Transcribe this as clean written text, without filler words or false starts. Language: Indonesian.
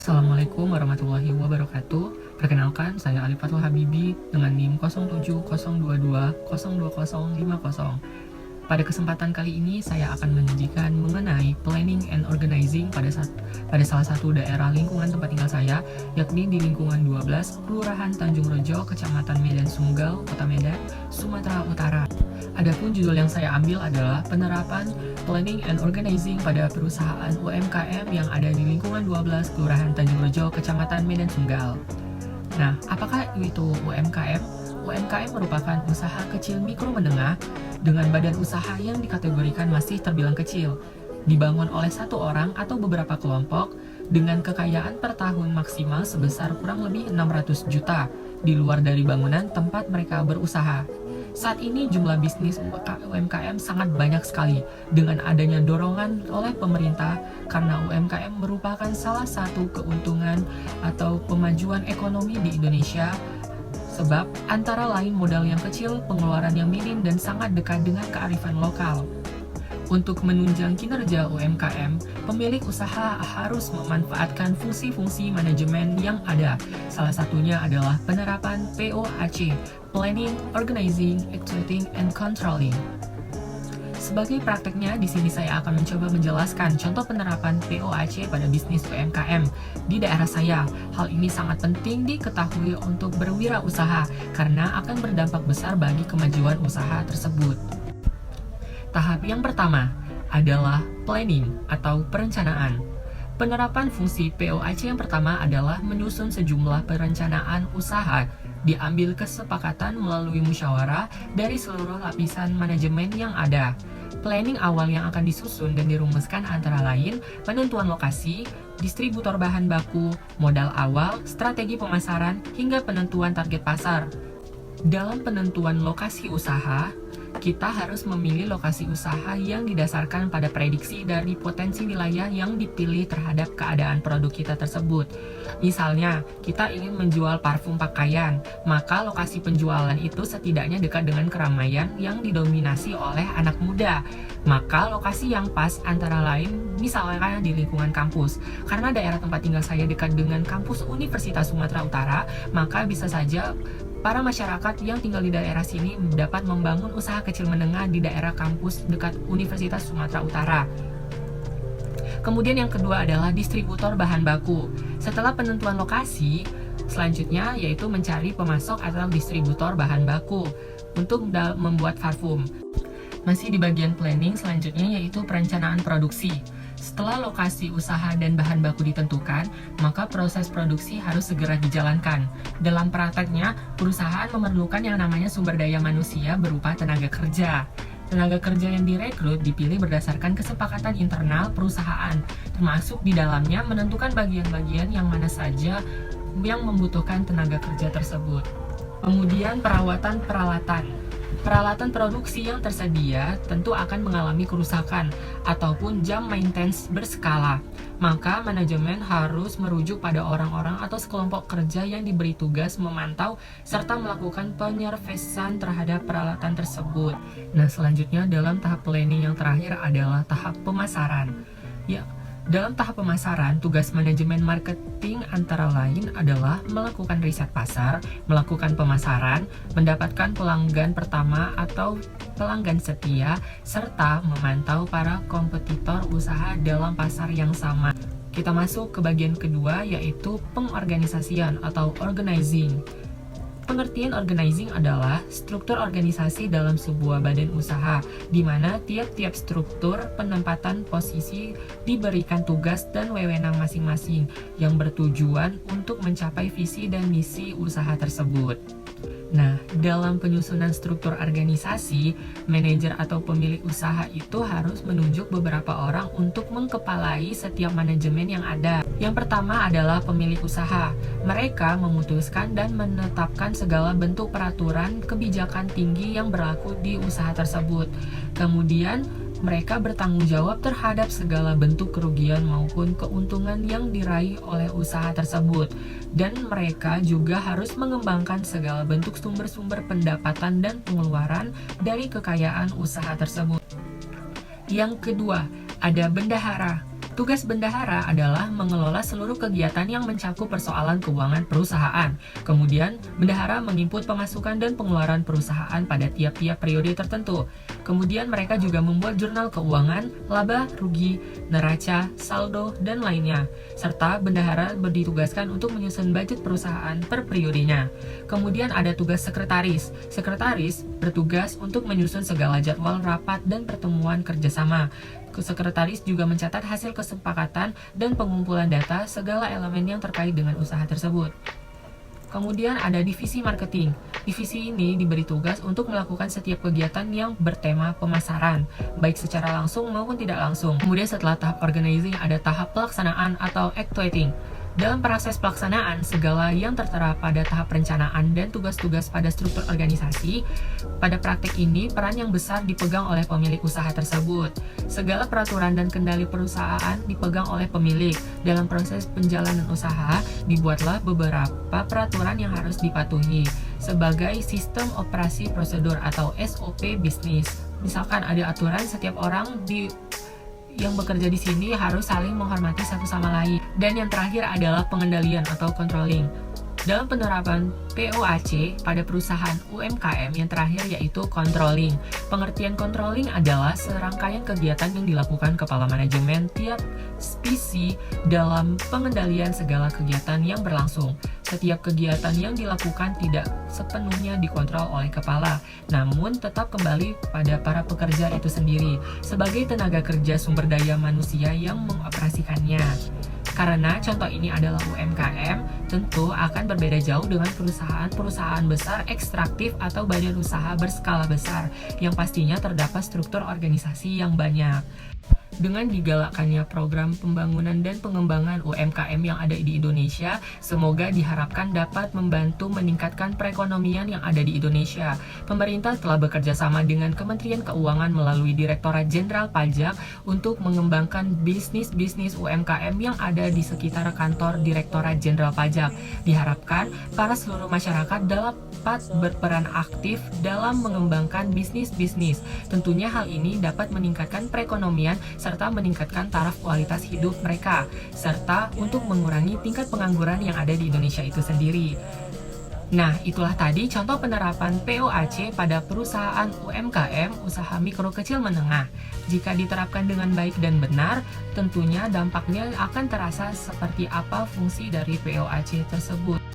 Assalamualaikum warahmatullahi wabarakatuh. Perkenalkan, saya Ali Fathul Habibi dengan NIM 0702020250. Pada kesempatan kali ini, saya akan menyajikan mengenai planning and organizing pada salah satu daerah lingkungan tempat tinggal saya, yakni di lingkungan 12, Kelurahan Tanjung Rejo, Kecamatan Medan Sunggal, Kota Medan, Sumatera Utara. Adapun judul yang saya ambil adalah penerapan planning and organizing pada perusahaan UMKM yang ada di lingkungan 12 Kelurahan Tanjung Rejo, Kecamatan Medan Sunggal. Nah, apakah itu UMKM? UMKM merupakan usaha kecil mikro menengah dengan badan usaha yang dikategorikan masih terbilang kecil, dibangun oleh satu orang atau beberapa kelompok dengan kekayaan per tahun maksimal sebesar kurang lebih 600 juta di luar dari bangunan tempat mereka berusaha. Saat ini jumlah bisnis UMKM sangat banyak sekali dengan adanya dorongan oleh pemerintah karena UMKM merupakan salah satu keuntungan atau pemajuan ekonomi di Indonesia sebab antara lain modal yang kecil, pengeluaran yang minim, dan sangat dekat dengan kearifan lokal. Untuk menunjang kinerja UMKM, pemilik usaha harus memanfaatkan fungsi-fungsi manajemen yang ada. Salah satunya adalah penerapan POAC, Planning, Organizing, Executing, and Controlling. Sebagai prakteknya, di sini saya akan mencoba menjelaskan contoh penerapan POAC pada bisnis UMKM di daerah saya. Hal ini sangat penting diketahui untuk berwirausaha karena akan berdampak besar bagi kemajuan usaha tersebut. Tahap yang pertama adalah planning atau perencanaan. Penerapan fungsi POAC yang pertama adalah menyusun sejumlah perencanaan usaha, diambil kesepakatan melalui musyawarah dari seluruh lapisan manajemen yang ada. Planning awal yang akan disusun dan dirumuskan antara lain penentuan lokasi, distributor bahan baku, modal awal, strategi pemasaran, hingga penentuan target pasar. Dalam penentuan lokasi usaha, kita harus memilih lokasi usaha yang didasarkan pada prediksi dari potensi wilayah yang dipilih terhadap keadaan produk kita tersebut. Misalnya, kita ingin menjual parfum pakaian, maka lokasi penjualan itu setidaknya dekat dengan keramaian yang didominasi oleh anak muda. Maka lokasi yang pas antara lain misalnya di lingkungan kampus. Karena daerah tempat tinggal saya dekat dengan kampus Universitas Sumatera Utara, maka bisa saja para masyarakat yang tinggal di daerah sini dapat membangun usaha kecil menengah di daerah kampus dekat Universitas Sumatera Utara. Kemudian yang kedua adalah distributor bahan baku. Setelah penentuan lokasi, selanjutnya yaitu mencari pemasok atau distributor bahan baku untuk membuat parfum. Masih di bagian planning selanjutnya yaitu perencanaan produksi. Setelah lokasi usaha dan bahan baku ditentukan, maka proses produksi harus segera dijalankan. Dalam prakteknya, perusahaan memerlukan yang namanya sumber daya manusia berupa tenaga kerja. Tenaga kerja yang direkrut dipilih berdasarkan kesepakatan internal perusahaan, termasuk di dalamnya menentukan bagian-bagian yang mana saja yang membutuhkan tenaga kerja tersebut. Kemudian perawatan peralatan. Peralatan produksi yang tersedia tentu akan mengalami kerusakan ataupun jam maintenance berskala. Maka manajemen harus merujuk pada orang-orang atau sekelompok kerja yang diberi tugas memantau serta melakukan penyervisan terhadap peralatan tersebut. Nah, selanjutnya dalam tahap planning yang terakhir adalah tahap pemasaran. Dalam tahap pemasaran, tugas manajemen marketing antara lain adalah melakukan riset pasar, melakukan pemasaran, mendapatkan pelanggan pertama atau pelanggan setia, serta memantau para kompetitor usaha dalam pasar yang sama. Kita masuk ke bagian kedua yaitu pengorganisasian atau organizing. Pengertian organizing adalah struktur organisasi dalam sebuah badan usaha, di mana tiap-tiap struktur penempatan posisi diberikan tugas dan wewenang masing-masing yang bertujuan untuk mencapai visi dan misi usaha tersebut. Nah, dalam penyusunan struktur organisasi, manajer atau pemilik usaha itu harus menunjuk beberapa orang untuk mengkepalai setiap manajemen yang ada. Yang pertama adalah pemilik usaha. Mereka memutuskan dan menetapkan segala bentuk peraturan kebijakan tinggi yang berlaku di usaha tersebut. Kemudian, mereka bertanggung jawab terhadap segala bentuk kerugian maupun keuntungan yang diraih oleh usaha tersebut. Dan mereka juga harus mengembangkan segala bentuk sumber-sumber pendapatan dan pengeluaran dari kekayaan usaha tersebut. Yang kedua, ada bendahara. Tugas bendahara adalah mengelola seluruh kegiatan yang mencakup persoalan keuangan perusahaan. Kemudian, bendahara menginput pemasukan dan pengeluaran perusahaan pada tiap-tiap periode tertentu. Kemudian mereka juga membuat jurnal keuangan, laba, rugi, neraca, saldo, dan lainnya. Serta bendahara ditugaskan untuk menyusun budget perusahaan per periodenya. Kemudian ada tugas sekretaris. Sekretaris bertugas untuk menyusun segala jadwal rapat dan pertemuan kerjasama. Sekretaris juga mencatat hasil kesepakatan dan pengumpulan data segala elemen yang terkait dengan usaha tersebut. Kemudian ada divisi marketing. Divisi ini diberi tugas untuk melakukan setiap kegiatan yang bertema pemasaran, baik secara langsung maupun tidak langsung. Kemudian setelah tahap organizing ada tahap pelaksanaan atau actuating. Dalam proses pelaksanaan, segala yang tertera pada tahap perencanaan dan tugas-tugas pada struktur organisasi, pada praktik ini peran yang besar dipegang oleh pemilik usaha tersebut. Segala peraturan dan kendali perusahaan dipegang oleh pemilik. Dalam proses penjalanan usaha, dibuatlah beberapa peraturan yang harus dipatuhi sebagai sistem operasi prosedur atau SOP bisnis. Misalkan ada aturan setiap orang yang bekerja di sini harus saling menghormati satu sama lain. Dan yang terakhir adalah pengendalian atau controlling. Dalam penerapan POAC pada perusahaan UMKM yang terakhir yaitu controlling. Pengertian controlling adalah serangkaian kegiatan yang dilakukan kepala manajemen tiap spesi dalam pengendalian segala kegiatan yang berlangsung. Setiap kegiatan yang dilakukan tidak sepenuhnya dikontrol oleh kepala, namun tetap kembali pada para pekerja itu sendiri sebagai tenaga kerja sumber daya manusia yang mengoperasikannya. Karena contoh ini adalah UMKM, tentu akan berbeda jauh dengan perusahaan-perusahaan besar ekstraktif atau badan usaha berskala besar yang pastinya terdapat struktur organisasi yang banyak. Dengan digalakkannya program pembangunan dan pengembangan UMKM yang ada di Indonesia, semoga diharapkan dapat membantu meningkatkan perekonomian yang ada di Indonesia. Pemerintah telah bekerja sama dengan Kementerian Keuangan melalui Direktorat Jenderal Pajak untuk mengembangkan bisnis-bisnis UMKM yang ada di sekitar kantor Direktorat Jenderal Pajak. Diharapkan para seluruh masyarakat dapat berperan aktif dalam mengembangkan bisnis-bisnis. Tentunya hal ini dapat meningkatkan perekonomian serta meningkatkan taraf kualitas hidup mereka, serta untuk mengurangi tingkat pengangguran yang ada di Indonesia itu sendiri. Nah, itulah tadi contoh penerapan POAC pada perusahaan UMKM, usaha mikro kecil menengah. Jika diterapkan dengan baik dan benar, tentunya dampaknya akan terasa seperti apa fungsi dari POAC tersebut.